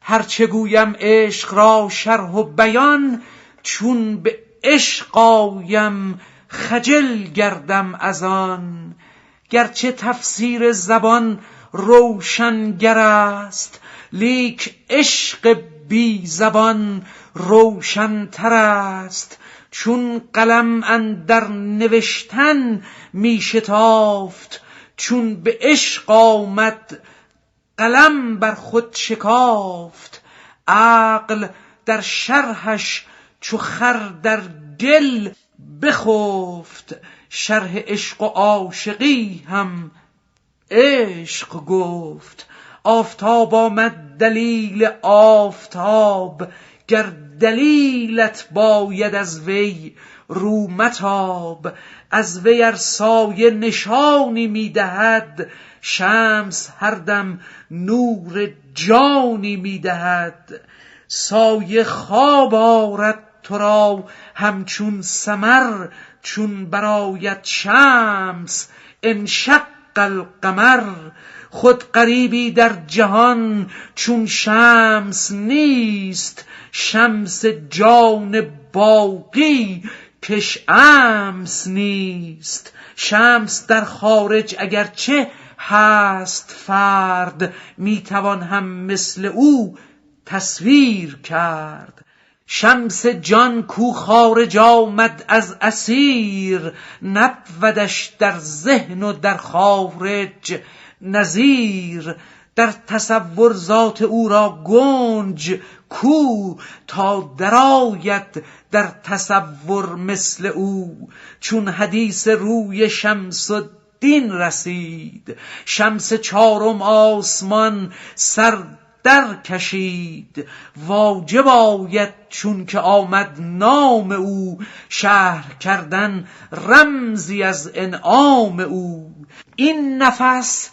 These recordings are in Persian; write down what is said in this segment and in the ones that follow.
هرچه گویم عشق را شرح و بیان، چون به عشق آیم خجل گردم از آن. گرچه تفسیر زبان روشنگر است، لیک عشق بی زبان روشن‌تر است. چون قلم اندر نوشتن می شتافت، چون به عشق آمد قلم بر خود شکافت. عقل در شرحش چو خر در گل بخفت، شرح عشق و عاشقی هم عشق گفت. آفتاب آمد دلیل آفتاب، گر دلیلت باید از وی رو متاب. از وی ار سایه نشانی می دهد، شمس هر دم نور جانی می دهد. سایه خواب آرد تو را همچون سمر، چون برآید شمس انشق القمر. خود غریبی در جهان چون شمس نیست، شمس جان باقی کش امس نیست. شمس در خارج اگرچه هست فرد، میتوان هم مثل او تصویر کرد. شمس جان کو خارج آمد از اسیر، نبودش در ذهن و در خارج نظیر. در تصور ذات او را گنج کو، تا درآید در تصور مثل او. چون حدیث روی شمس الدین رسید، شمس چارم آسمان سر در کشید. واجب آید چون که آمد نام او، شرح کردن رمزی از انعام او. این نفس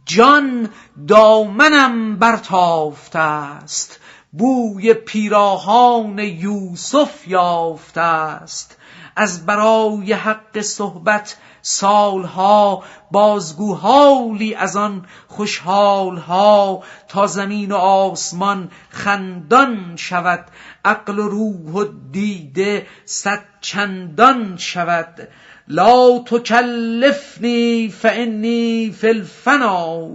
جان دامنم برتافته است، بوی پیراهان یوسف یافته است. از برای حق صحبت سالها، بازگو حالی از آن خوشحالها. تا زمین و آسمان خندان شود، عقل و روح و دیده صد چندان شود. لا تکلفنی فانی فی الفنا،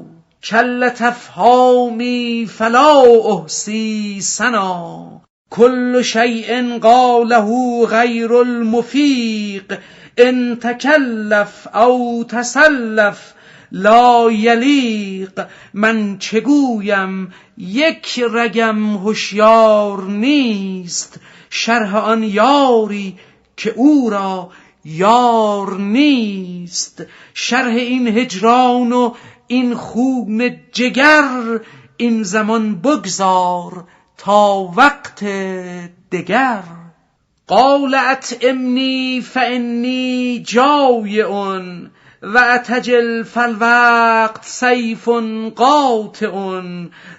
کلت افهامی فلا احصی ثنا. کل شیء قاله غیر المفیق، ان تکلف او تسلف لا یلیق. من چه گویم یک رگم هوشیار نیست، شرح آن یاری که او را یار نیست. شرح این هجران و این خون جگر، این زمان بگذار تا وقت دگر. قال اطعمنی فانی جایع، و اتجل فالوقت سیف قاطع.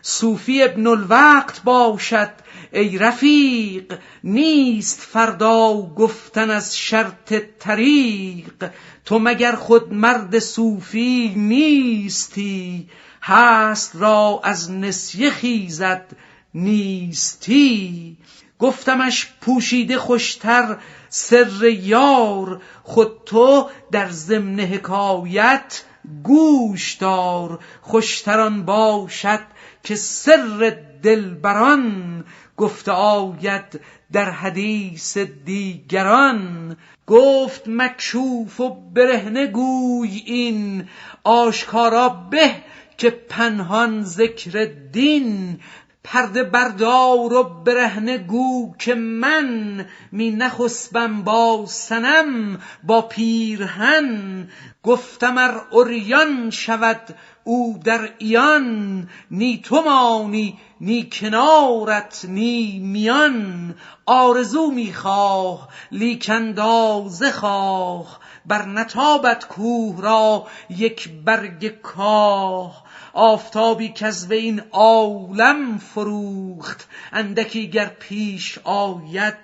صوفی ابن الوقت باشد ای رفیق، نیست فردا گفتن از شرط طریق. تو مگر خود مرد صوفی نیستی، هست را از نسیه خیزد نیستی. گفتمش پوشیده خوشتر سر یار، خود تو در ضمن حکایت گوش دار. خوشتران باشد که سر دلبران، گفته آید در حدیث دیگران. گفت مکشوف و برهنه گوی این، آشکارا به که پنهان ذکر دین. پرده بردار و برهنه گو که من، می نخسبم با صنم با پیرهن. گفتم ار عریان شود او در عیان، نی تو مانی نی کنارت نی میان. آرزو می خواه لیک اندازه خواه، بر نتابت کوه را یک برگ کاه. آفتابی کز وی این عالم فروخت، اندکی گر پیش آید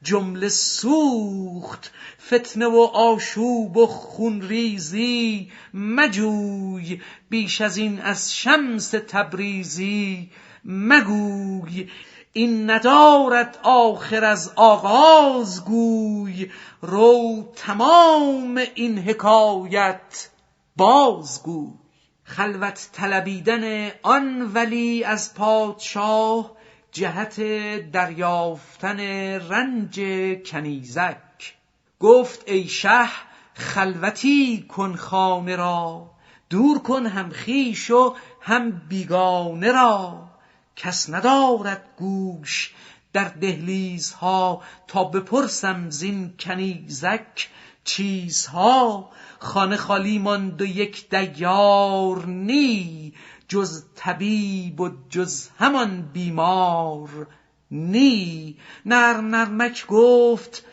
جمله سوخت. فتنه و آشوب و خونریزی مجوی، بیش از این از شمس تبریزی مگوی، این ندارد آخر از آغاز گوی. رو تمام این حکایت بازگوی. خلوت طلبیدن آن ولی از پادشاه، جهت دریافتن رنج کنیزک. گفت ای شه خلوتی کن خانه را، دور کن هم خویش و هم بیگانه را. کس ندارد گوش در دهلیزها، تا بپرسم زین کنیزک چیزها. خانه خالی ماند و یک دیار نی، جز طبیب و جز همان بیمار نی. نرمک گفت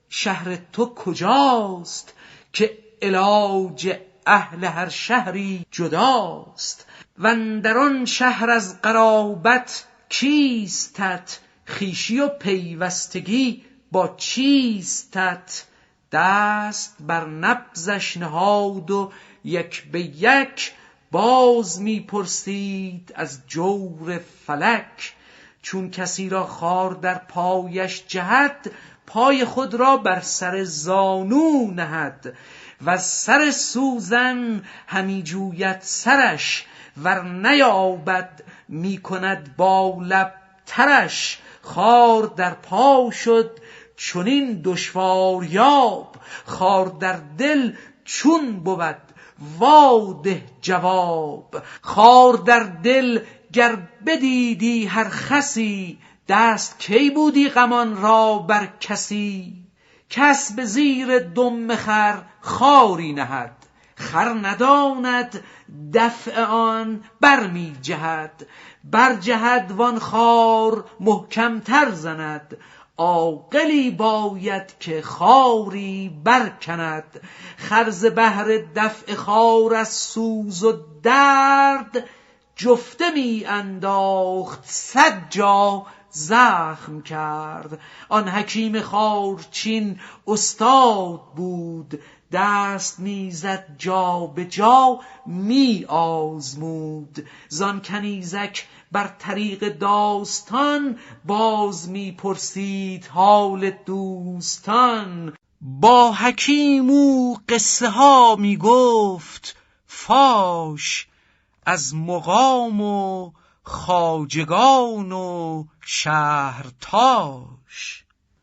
شهر تو کجاست، که علاج اهل هر شهری جداست. واندران شهر از قرابت کیستت، خویشی و پیوستگی با چیستت. دست بر نبضش نهاد و یک به یک، باز می پرسید از جور فلک. چون کسی را خار در پایش جهد، پای خود را بر سر زانو نهد. و از سر سوزن همی جوید سرش، ور نیابد می کند با لب ترش. خار در پا شد چنین دشواریاب، خار در دل چون بود واده جواب. خار در دل گر بدیدی هر خسی، دست کی بودی غمان را بر کسی. کس به زیر دم خر خاری نهد، خر نداند دفع آن بر می جهد. بر جهد وان خار محکم تر زند، عاقلی باید که خاری برکند. خر ز بهر دفع خار از سوز و درد، جفته می انداخت 100 جا زخم کرد. آن حکیم خارچین استاد بود، دست می زد جا به جا می آزمود. زان کنیزک بر طریق داستان، باز می پرسید حال دوستان. با حکیم او قصه ها می گفت فاش، از مقام و خواجگان و شهرتاش.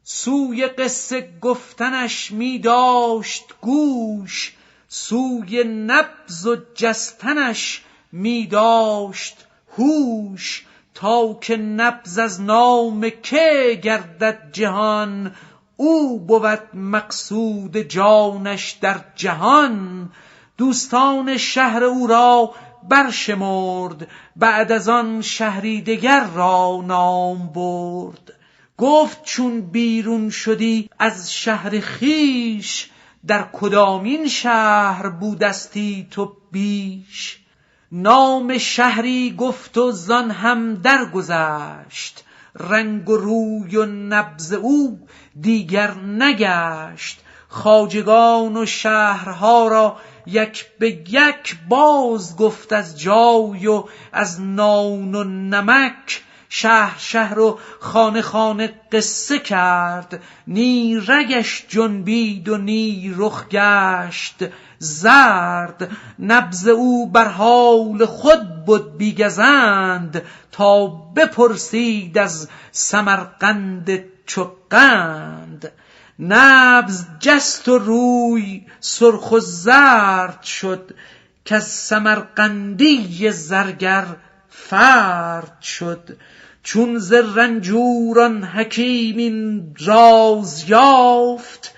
سوی قصه گفتنش می داشت گوش، سوی نبض و جستنش می داشت هوش. تا که نبض از نام که گردد جهان، او بود مقصود جانش در جهان. دوستان شهر او را برشمرد، بعد از آن شهری دگر را نام برد. گفت چون بیرون شدی از شهر خویش، در کدامین شهر بودستی تو بیش. نام شهری گفت و زان هم درگذشت، رنگ و روی و نبض او دیگر نگشت. خواجگان و شهرها را یک به یک باز گفت از جای و از نان و نمک. شهر و خانه خانه قصه کرد، نی رگش جنبید و نی رخ گشت زرد. نبض او بر حال خود بد بیگزند، تا بپرسید از سمرقند چو قند. نبض جست و روی سرخ و زرد شد، کز سمرقندی زرگر فرد شد. چون ز رنجوران حکیم این راز یافت،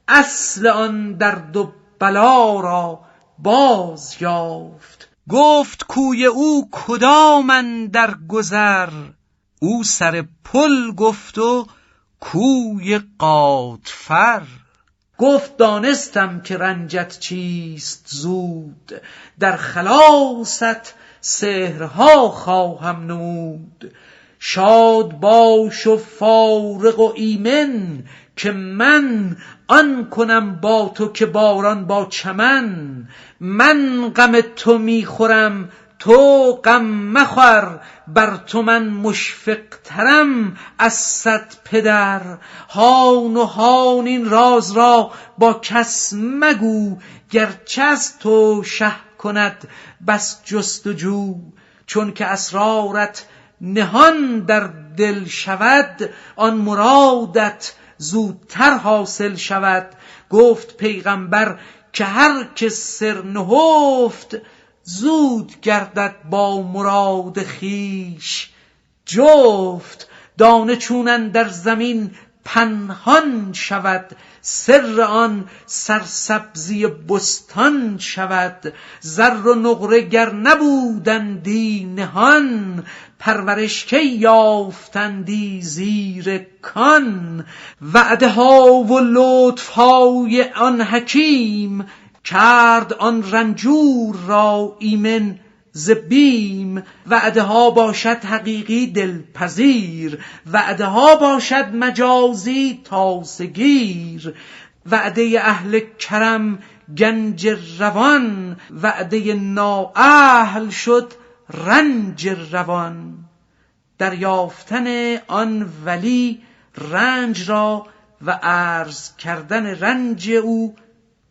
اصل آن درد و بلا را باز یافت. گفت کوی او کدام اندر گذر، او سر پل گفت و کوی غاتفر. گفت دانستم که رنجت چیست زود، در خلاصت سحرها خواهم نمود. شاد باش و فارغ و ایمن، که من آن کنم با تو که باران با چمن. من غم تو میخورم تو غم مخور، بر تو من مشفق ترم از 100 پدر. هان و هان این راز را با کس مگو، گرچه از تو شه کند بس جستجو. چون که اسرارت نهان در دل شود، آن مرادت زودتر حاصل شود. گفت پیغمبر که هر که سر نهفت، زود گردد با مراد خویش جفت. دانه چون اندر زمین پنهان شود، سر آن سرسبزی بستان شود. زر و نقره گر نبودندی نهان، پرورش کی یافتندی زیر کان. وعده ها و لطف های آن حکیم، کرد آن رنجور را ایمن ز بیم. وعده ها باشد حقیقی دلپذیر، وعده ها باشد مجازی تاسه گیر. وعده اهل کرم گنج روان، وعده نااهل شد رنج روان. دریافتن آن ولی رنج را و عرض کردن رنج او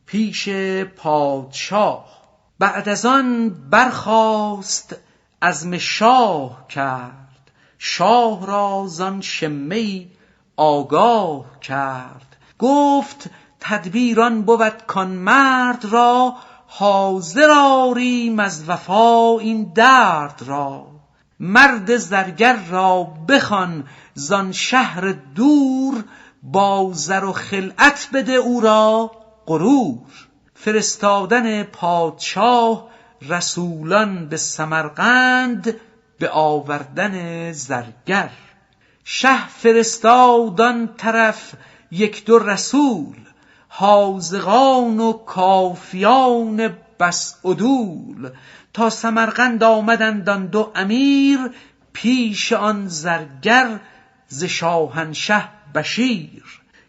پیش پادشاه. بعد از آن برخاست عزم شاه کرد، شاه را زان شمه آگاه کرد. گفت تدبیران بود کان مرد را، حاضر آریم از وفا این درد را. مرد زرگر را بخوان زان شهر دور، با زر و خلعت بده او را غرور. فرستادن پادشاه رسولان به سمرقند، به آوردن زرگر. شه فرستادان طرف 1-2 رسول، حاذقان و کافیان بس عدول. تا سمرقند آمدند آن 2 امیر، پیش آن زرگر ز شاهنشه بشیر.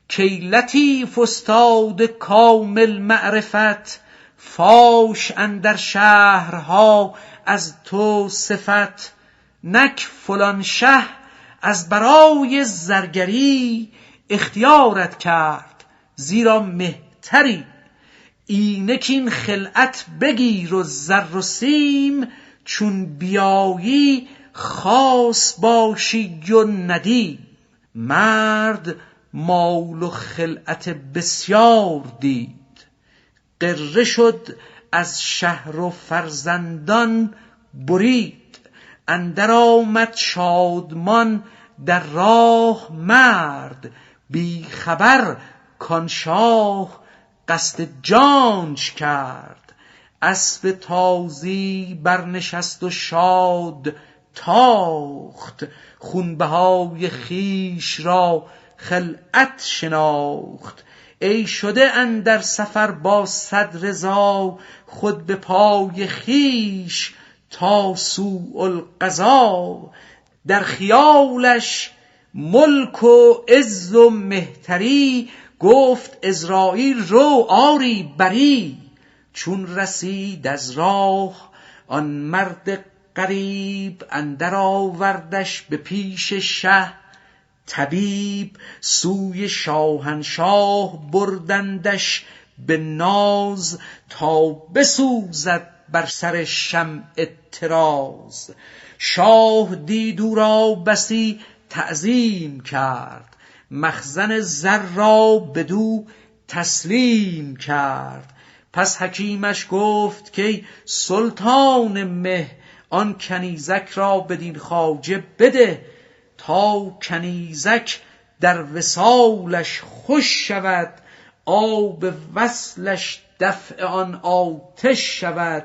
کی لطیف استاد کامل معرفت، فاش اندر شهرها از تو صفت. نک فلان شه از برای زرگری، اختیارت کرد زیرا مهتری. اینک این خلعت بگیر و زر و سیم، چون بیایی خاص باشی و ندیم. مرد مال و خلعت بسیار دید، غره شد از شهر و فرزندان برید. اندر آمد شادمان در راه مرد، بی خبر کان شاه قصد جانش کرد. اسب تازی برنشست و شاد تاخت، خونبهای خویش را خلعت شناخت. ای شده اندر سفر با 100 رضا، خود به پای خویش تا سوء القضا. در خیالش ملک و عز و مهتری، گفت عزراییل رو آری بری. چون رسید از راه آن مرد غریب، اندر آوردش به پیش شه طبیب. سوی شاهنشاه بردندش به ناز، تا بسوزد بر سر شمع طراز. شاه دید او را بسی تعظیم کرد، مخزن زر را بدو تسلیم کرد. پس حکیمش گفت که سلطان مه، آن کنیزک را بدین خواجه بده. تا کنیزک در وصالش خوش شود، آب وصلش دفع آن آتش شود.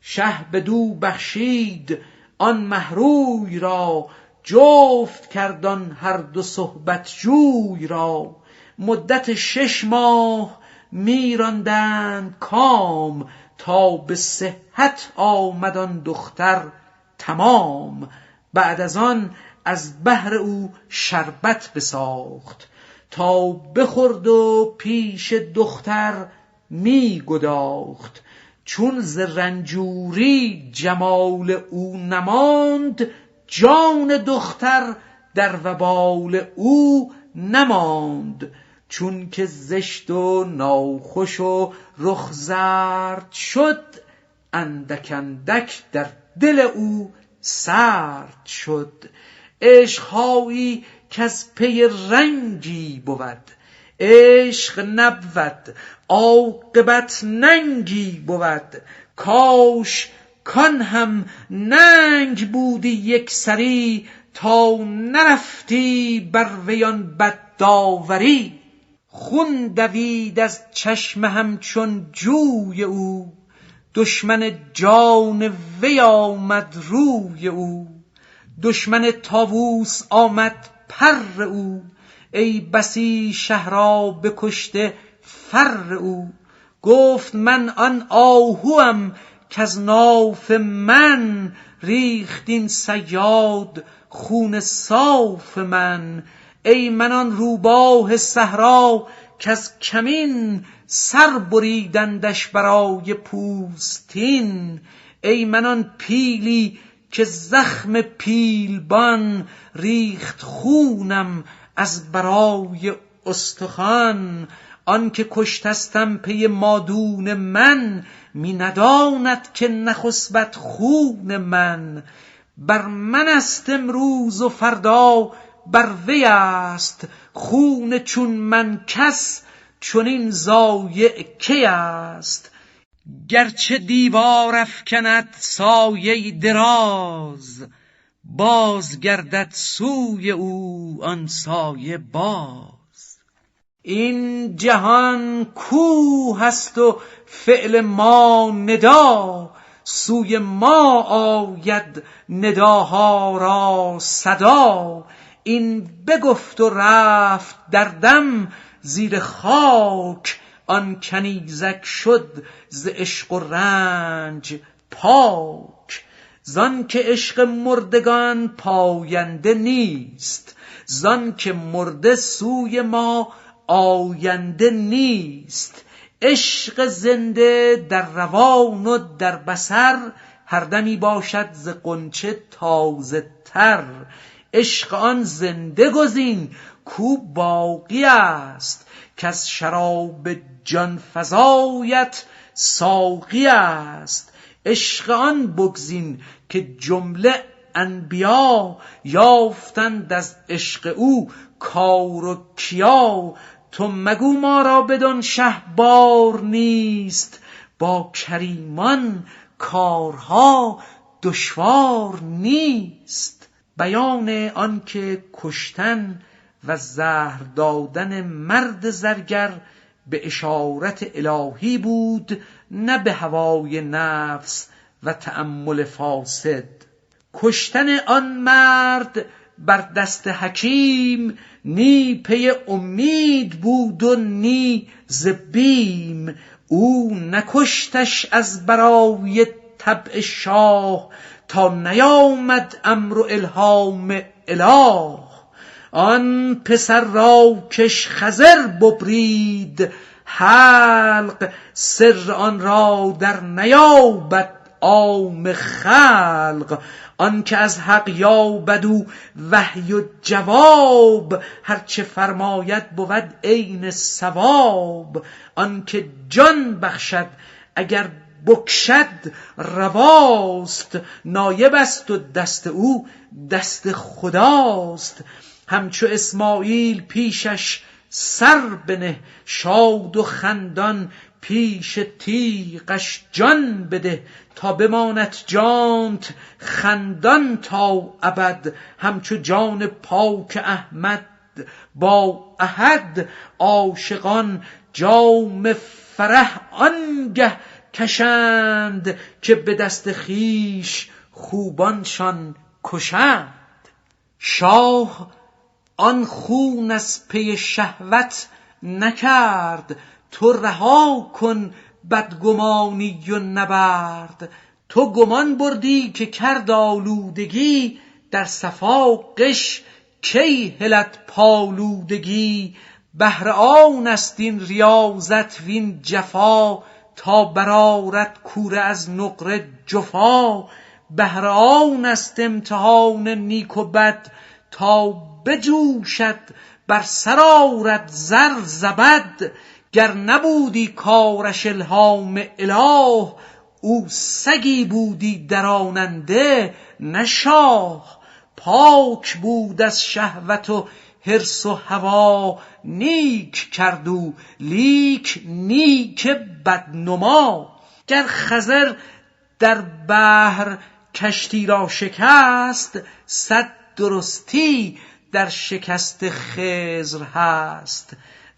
شه بدو بخشید آن مهروی را، جفت کرد آن هر 2 صحبت جوی را. مدت 6 ماه می راندند کام، تا به صحت آمد آن دختر تمام. بعد از آن از بهر او شربت بساخت، تا بخورد و پیش دختر می گداخت. چون ز رنجوری جمال او نماند، جان دختر در وبال او نماند. چون که زشت و ناخوش و رخ زرد شد، اندک اندک در دل او سرد شد. عشقهایی کز پی رنگی بود، عشق نبود عاقبت ننگی بود. کاش کان هم ننگ بودی یک سری، تا نرفتی بر ویان بد داوری. خون دوید از چشم همچون جوی او، دشمن جان وی آمد روی او. دشمن طاووس آمد پر او، ای بسی شه را بکشته فر او. گفت من آن آهوام کز ناف من، ریخت این صیاد خون صاف من. ای من آن روباه صحرا کز کمین، سر بریدندش برای پوستین. ای من آن پیلی که زخم پیلبان، ریخت خونم از برای استخوان. آن که کشتستم پی مادون من، می نداند که نخسبد خون من. بر من است امروز و فردا بر وی است، خون چون من کس چنین ضایع کی است. گرچه دیوار افکند سایه دراز، باز گردد سوی او آن سایه باز. این جهان کوه است و فعل ما ندا، سوی ما آید نداها را صدا. این بگفت و رفت در دم زیر خاک، آن کنیزک شد ز عشق و رنج پاک. زان که عشق مردگان پاینده نیست، زان که مرده سوی ما آینده نیست. عشق زنده در روان و در بصر، هر دمی باشد ز غنچه تازه تر. عشق آن زنده گزین کو باقی است، کز شراب جان فزایت ساقی است. عشق آن بگزین که جمله انبیا، یافتند از عشق او کار و کیا. تو مگو ما را بدان شه بار نیست، با کریمان کارها دشوار نیست. بیان آن که کشتن و زهر دادن مرد زرگر به اشارت الهی بود، نه به هوای نفس و تأمل فاسد. کشتن آن مرد بر دست حکیم، نی پی امید بود و نی ز بیم. او نکشتش از برای طبع شاه، تا نیامد امر و الهام اله. آن پسر را کش خضر ببرید حلق، سر آن را در نیابد عام خلق. آن که از حق یابد او وحی و جواب، هرچه فرماید بود عین صواب. آن که جان بخشد اگر بکشد رواست، نایب است و دست او دست خداست. همچو اسماعیل پیشش سر بنه، شاد و خندان پیش تیغش جان بده. تا بماند جانت خندان تا ابد، همچو جان پاک احمد با احد. عاشقان جام فرح آنگه کشند، که به دست خویش خوبانشان کشند. شاه آن خون از پی شهوت نکرد، تو رها کن بدگمانی و نبرد. تو گمان بردی که کرد آلودگی، در صفا غش کی هلد پالودگی. بهر آن است این ریاضت وین جفا، تا برآرد کوره از نقره جفا. بهر آن است امتحان نیک و بد، تا بجوشد بر سر آرد زر زبد. گر نبودی کارش الهام اله، او سگی بودی دراننده نه شاه. پاک بود از شهوت و حرص و هوا، نیک کرد او لیک نیک بدنما. گر خضر در بحر کشتی را شکست، صد درستی در شکست خضر هست.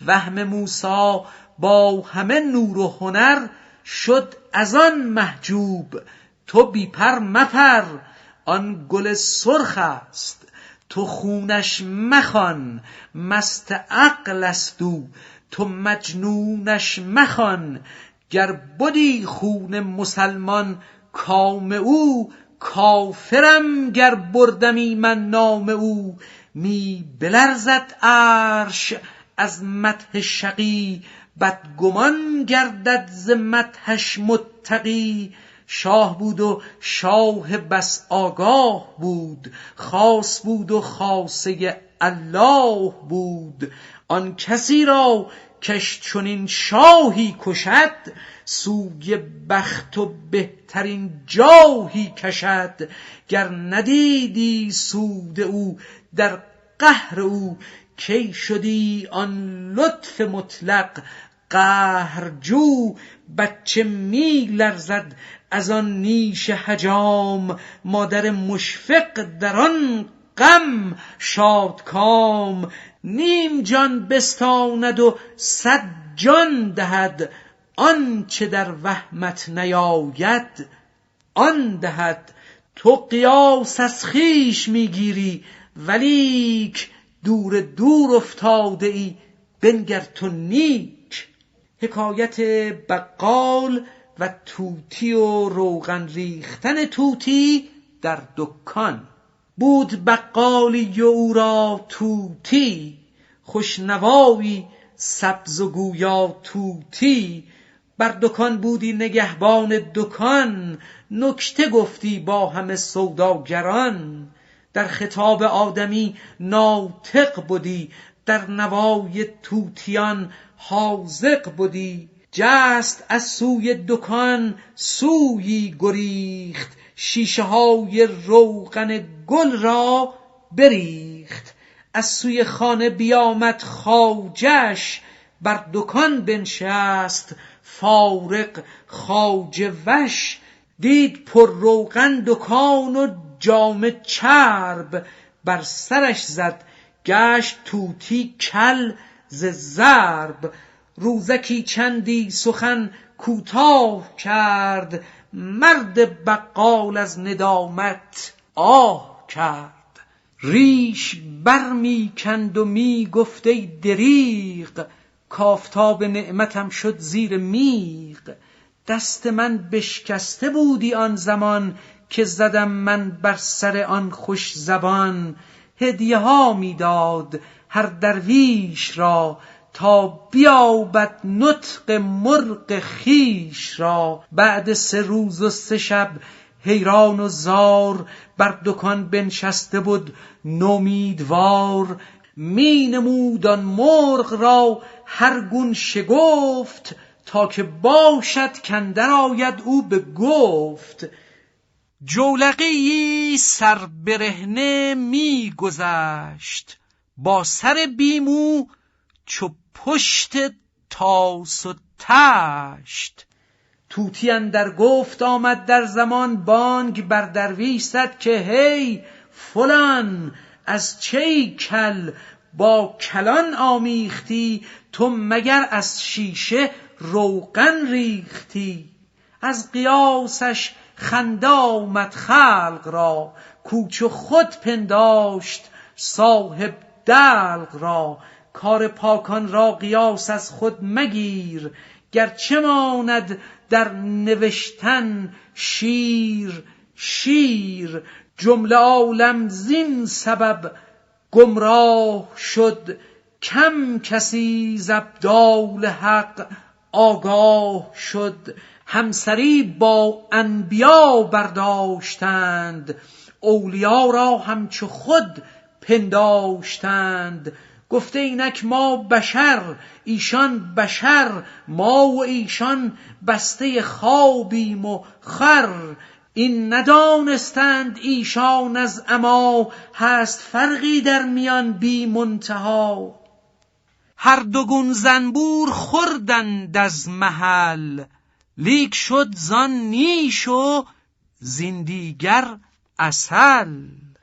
وهم موسی با همه نور و هنر، شد از آن محجوب تو بی پر مپر. آن گل سرخ است تو خونش مخوان، مست عقل است او تو مجنونش مخوان. گر بدی خون مسلمان کام او، کافرم گر بردمی من نام او. می بلرزد عرش از مدح شقی، بدگمان گردد ز مدحش متقی. شاه بود و شاه بس آگاه بود، خاص بود و خاصه الله بود. آن کسی را کش چنین شاهی کشد، سوی بخت و بهترین جاهی کشد. گر ندیدی سود او در قهر او، کی شدی آن لطف مطلق قهرجو. بچه می لرزد از آن نیش حجام، مادر مشفق در آن غم شادکام. نیم جان بستاند و 100 جان دهد، آنچه در وهمت نیاید آن دهد. تو قیاس از خویش میگیری، ولیک دور دور افتاده ای بنگر تو نیک. حکایت بقال و طوطی و روغن ریختن طوطی در دکان. بود بقالی و او را طوطی، خوشنوایی سبز و گویا طوطی. بر دکان بودی نگهبان دکان، نکته گفتی با همه سوداگران. در خطاب آدمی ناطق بودی، در نوای طوطیان حاذق بودی. جست از سوی دکان سویی گریخت، شیشه های روغن گل را بریخت. از سوی خانه بیامد خواجه‌اش، بر دکان بنشست فارغ خواجه وش. دید پر روغن دکان و جامه چرب، بر سرش زد گشت طوطی کل ز ضرب. روزکی چندی سخن کوتاه کرد، مرد بقال از ندامت آه کرد. ریش بر می کند و می گفت ای دریغ، کافتاب نعمتم شد زیر میغ. دست من بشکسته بودی آن زمان، که زدم من بر سر آن خوش زبان. هدیه ها می داد هر درویش را، تا بیابد نطق مرغ خویش را. بعد 3 روز و 3 شب حیران و زار، بر دکان بنشسته بود نومیدوار. می نمود آن مرغ را هر گون شگفت، تا که باشد کاندر آید او به گفت. جولقی سر برهنه می گذشت، با سر بیمو چو پشت طاس و طشت. طوطی اندر گفت آمد در زمان، بانگ بر درویش زد که هی فلان. از چه کل با کلان آمیختی، تو مگر از شیشه روغن ریختی. از قیاسش خنده آمد خلق را، کوچ و خود پنداشت صاحب دلق را. کار پاکان را قیاس از خود مگیر، گرچه ماند در نوشتن شیر شیر. جمله عالم زین سبب گمراه شد، کم کسی ز ابدال حق آگاه شد، همسری با انبیا برداشتند، اولیا را همچو خود پنداشتند. گفته اینک ما بشر، ایشان بشر، ما و ایشان بسته خوابیم و خور. این ندانستند ایشان از عمی، هست فرقی در میان بی منتها. هر دو گون زنبور خوردند از محل، لیک شد زان نیش و زین دیگر عسل.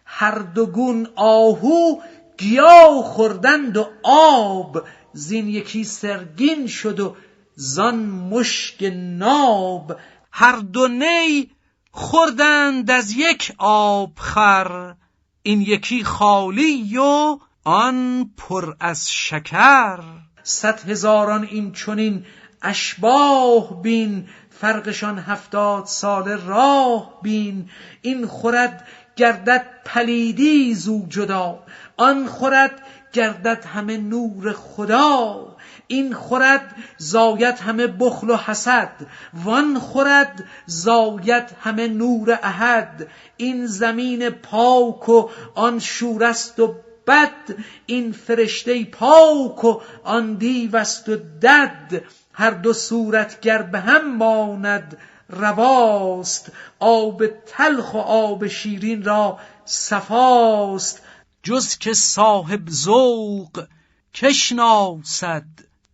هر دو گون آهو گیاه خوردند و آب، زین یکی سرگین شد و زان مشک ناب. هر دو نی خوردند از یک آبخور، این یکی خالی و آن پر از شکر. 100,000 این چنین اشباه بین، فرقشان 70 ساله راه بین. این خورد گردد پلیدی زو جدا، آن خورد گردد همه نور خدا. این خورد زاید همه بخل و حسد، وان خورد زاید همه نور احد. این زمین پاک و آن شورست و بد، این فرشته پاک و آن دیوست و دد. هر دو صورت گر به هم ماند رواست، آب تلخ و آب شیرین را صفاست. جز که صاحب ذوق که شناسد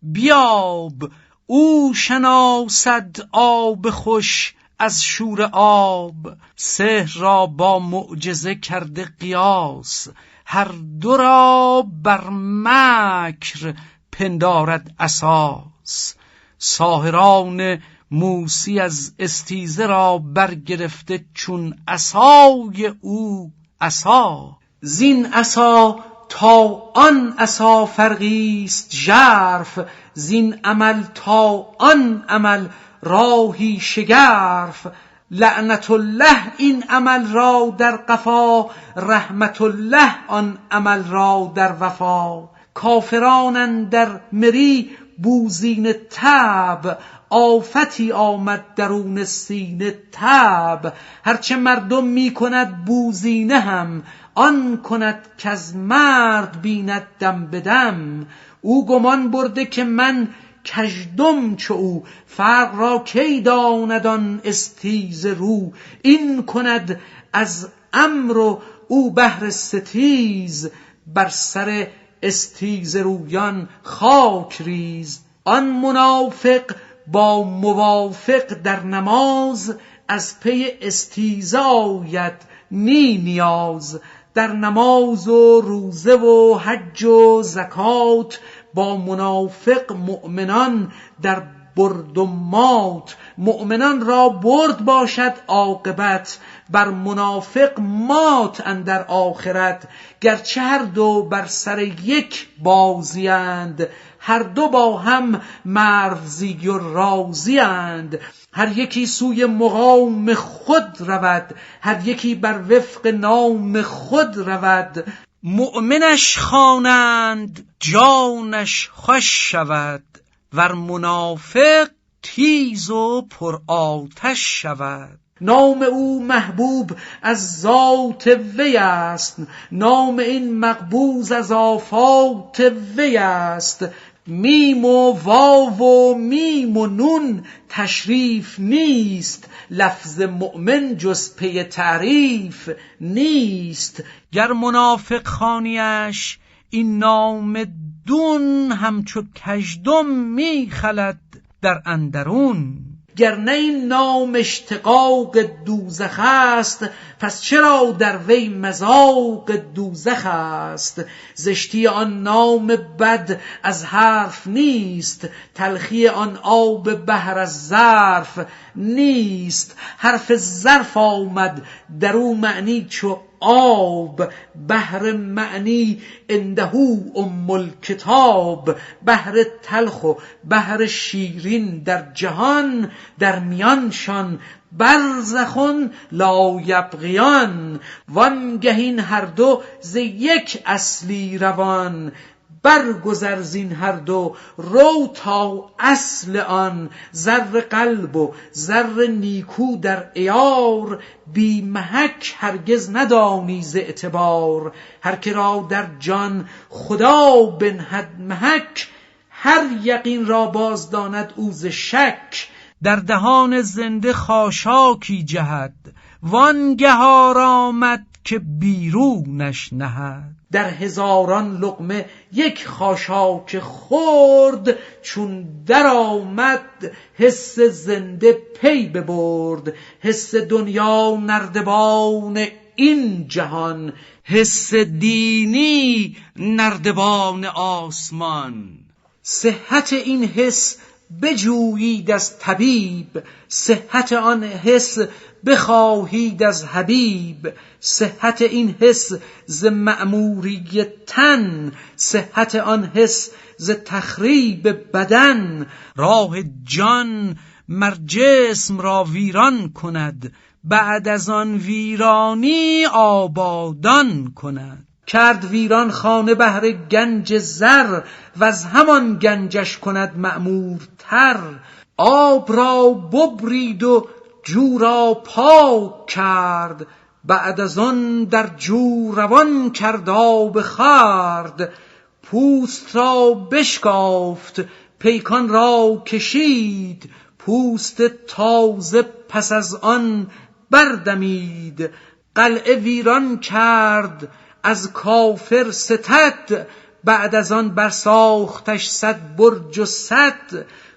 بیاب، او شناسد آب خوش از شور آب. سحر را با معجزه کرده قیاس، هر دو را بر مکر پندارد اساس. ساحران موسی از استیزه را برگرفته، چون عصای او عصا. زین عصا تا آن عصا فرقیست ژرف، زین عمل تا آن عمل راهی شگرف. لعنت الله این عمل را در قفا، رحمت الله آن عمل را در وفا. کافران اندر مری بوزین طبع، آفتی آمد درون سینه طبع. هرچه مردم می کند بوزینه هم، آن کند که از مرد بیند دم بدم. او گمان برده که من کژدم چو او، فرق را کی داند آن استیزه رو. این کند از امر و او بهر ستیز، بر سر استیزه رویان خاک ریز. آن منافق با موافق در نماز، از پی استیزه آید نی نیاز. در نماز و روزه و حج و زکات، با منافق مؤمنان در برد و مات. مؤمنان را برد باشد عاقبت، بر منافق مات اندر آخرت. گرچه هر دو بر سر یک بازیند، هر دو با هم مروزی و رازیند. هر یکی سوی مقام خود رود، هر یکی بر وفق نام خود رود. مؤمنش خوانند جانش خوش شود، ور منافق تیز و پر آتش شود. نام او محبوب از ذات وی است، نام این مقبوض از آفات وی است. میم و واو و میم و نون تشریف نیست، لفظ مؤمن جز پی تعریف نیست. گر منافق خوانیش این نام دون، همچو کژدم می خلد در اندرون. گر نه این نام اشتقاق دوزخ است، پس چرا در وی مذاق دوزخ است. زشتی آن نام بد از حرف نیست، تلخی آن آب بحر از ظرف نیست. حرف ظرف آمد در او معنی چو آب، بحر معنی اندهو ام الکتاب. بحر تلخ و بحر شیرین در جهان، در میانشان برزخون لا یبغیان. وانگه این هر دو ز یک اصلی روان، برگذر زین هر دو، رو تا اصل آن. زر قلب و زر نیکو در عیار، بی محک هرگز ندانی ز اعتبار. هر که را در جان خدا بنهد محک، هر یقین را باز داند او ز شک. در دهان زنده خاشاکی جهد، وانگه آمد که بیرونش نهد. در هزاران لقمه یک خاشاک خورد، چون در آمد حس زنده پی ببرد. حس دنیا نردبان این جهان، حس دینی نردبان آسمان. صحت این حس بجویید از طبیب، صحت آن حس بخواهید از حبیب. صحت این حس ز مأموری تن، صحت آن حس ز تخریب بدن. راه جان مر جسم را ویران کند، بعد از آن ویرانی آبادان کند. کرد ویران خانه بهر گنج زر، و از همان گنجش کند معمورتر. آب را ببرید و جو را پاک کرد، بعد از آن در جو روان کرد آب خورد. پوست را بشکافت پیکان را کشید، پوست تازه پس از آن بردمید. قلعه ویران کرد از کافر ستد، بعد از آن برساختش 100 برج و 100.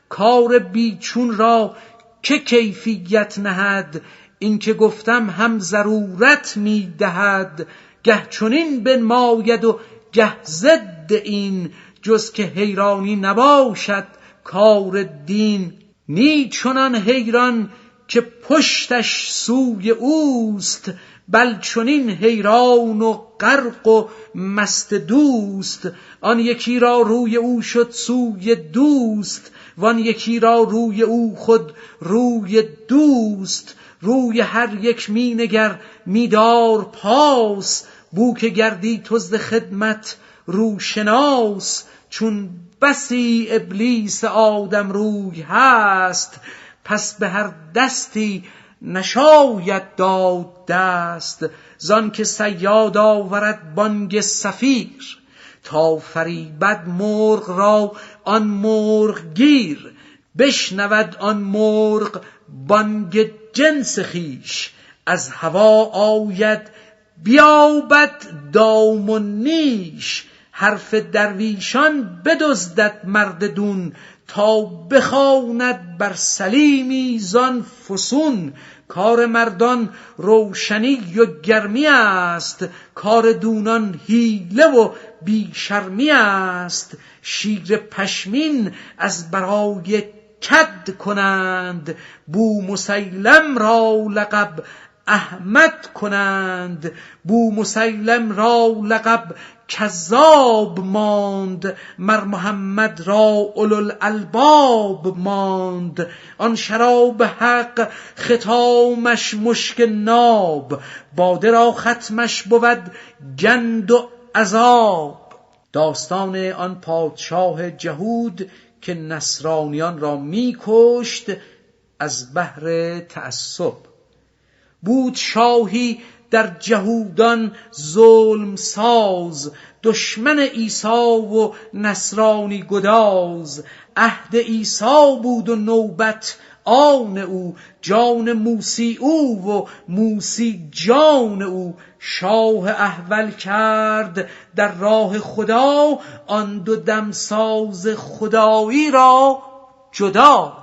کار بیچون را که کیفیت نهد، این که گفتم هم ضرورت می دهد. گه چنین بنماید و گه ضد این، جز که حیرانی نباشد کار دین. نی چنان حیران که پشتش سوی اوست، بل چنین حیران و غرق و مست دوست. آن یکی را روی او شد سوی دوست، وان یکی را روی او خود روی دوست. روی هر یک می نگر می دار پاس، بو که گردی تو ز خدمت روشناس. چون بسی ابلیس آدم روی هست، پس به هر دستی نشاید داد دست. زان که صیاد آورد بانگ صفیر، تا فریبد مرغ را آن مرغ گیر. بشنود آن مرغ بانگ جنس خویش، از هوا آید بیابد دام و نیش. حرف درویشان بدزدد مرد دون، تا بخواند بر سلیمی زان فسون. کار مردان روشنی و گرمی است، کار دونان حیله و بیشرمی است. شیر پشمین از برای کد کنند، بو مسیلم را لقب احمد کنند. بو مسیلم را لقب کذاب ماند، مر محمد را اولوالالباب ماند. آن شراب حق ختامش مشک ناب، باده را ختمش بود گند و عذاب. داستان آن پادشاه جهود که نصرانیان را می کشت از بهر تعصب. بود شاهی در جهودان ظلم ساز، دشمن عیسی و نصرانی گداز. عهد عیسی بود و نوبت آن او، جان موسی او و موسی جان او. شاه احول کرد در راه خدا، آن دو دمساز خدایی را جدا.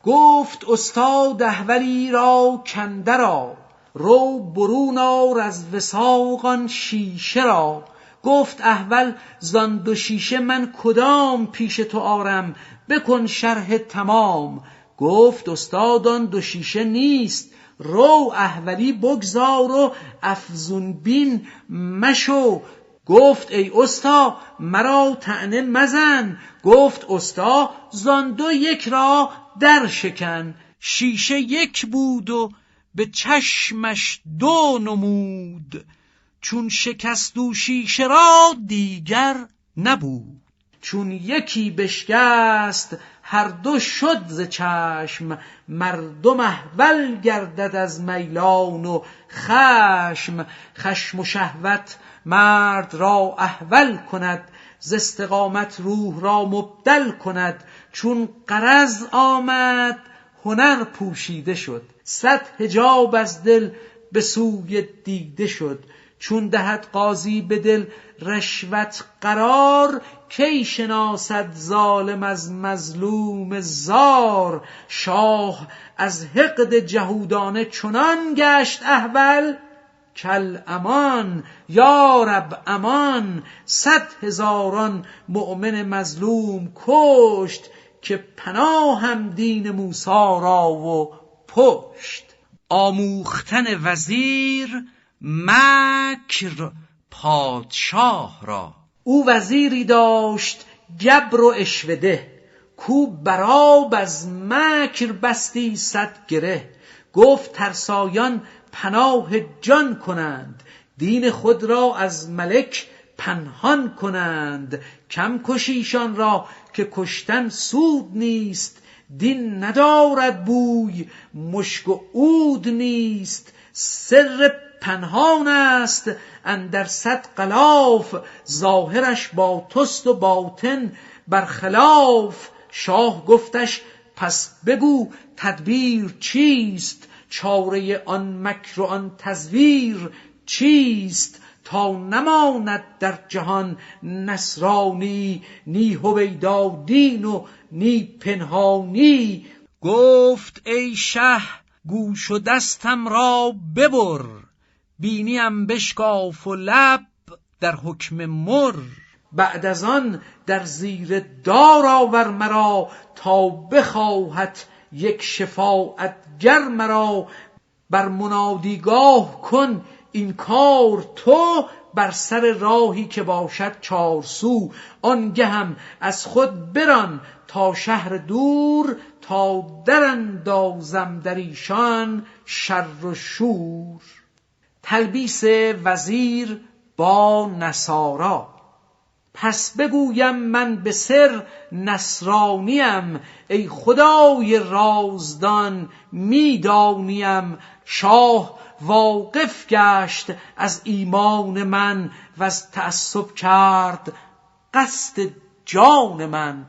گفت استاد احولی را کنده را، رو برون آر از وثاق آن شیشه را. گفت احول زان دو شیشه من کدام پیش تو آرم، بکن شرح تمام. گفت استاد آن دو شیشه نیست، رو احولی بگذار و افزون بین مشو. گفت ای استا مرا طعنه مزن، گفت استا زان دو یک را در شکن. شیشه یک بود و به چشمش دو نمود، چون شکست او شیشه را دیگر نبود. چون یکی بشکست هر دو شد ز چشم، مردم احول گردد از میلان و خشم. خشم و شهوت مرد را احول کند، ز استقامت روح را مبدل کند. چون غرض آمد هنر پوشیده شد، صد حجاب از دل به سوی دیده شد. چون دهد قاضی به دل رشوت قرار، کی شناسد ظالم از مظلوم زار. شاه از حقد جهودانه چنان گشت احول، کل امان یا رب امان. 100,000 مؤمن مظلوم کشت، که پناهم دین موسی را و پشت. آموختن وزیر مکر پادشاه را. او وزیری داشت گبر و عشوه‌ده، کو بر آب از مکر بستی 100 گره. گفت ترسایان پناه جان کنند، دین خود را از ملک پنهان کنند. کم کشیشان را که کشتن سود نیست، دین ندارد بوی مشک و عود نیست. سر پنهان است اندر 100 غلاف، ظاهرش با توست و باطن برخلاف. شاه گفتش پس بگو تدبیر چیست، چاره آن مکر و آن تزویر چیست. تا نماند در جهان نصرانی، نی هویدا دین و نی پنهانی. گفت ای شه گوش و دستم را ببر، بینیم بشکاف و لب در حکم مر. بعد از آن در زیر دار آور مرا، تا بخواهد یک شفاعتگر مرا. بر منادیگاه کن این کار تو، بر سر راهی که باشد 4 سو. آنگهم از خود بران تا شهر دور، تا در اندازم در ایشان شر و شور. تلبیس وزیر با نصارا. پس بگویم من به سر نصرانیم، ای خدای رازدان میدانیم. شاه واقف گشت از ایمان من، و از تعصب کرد قصد جان من.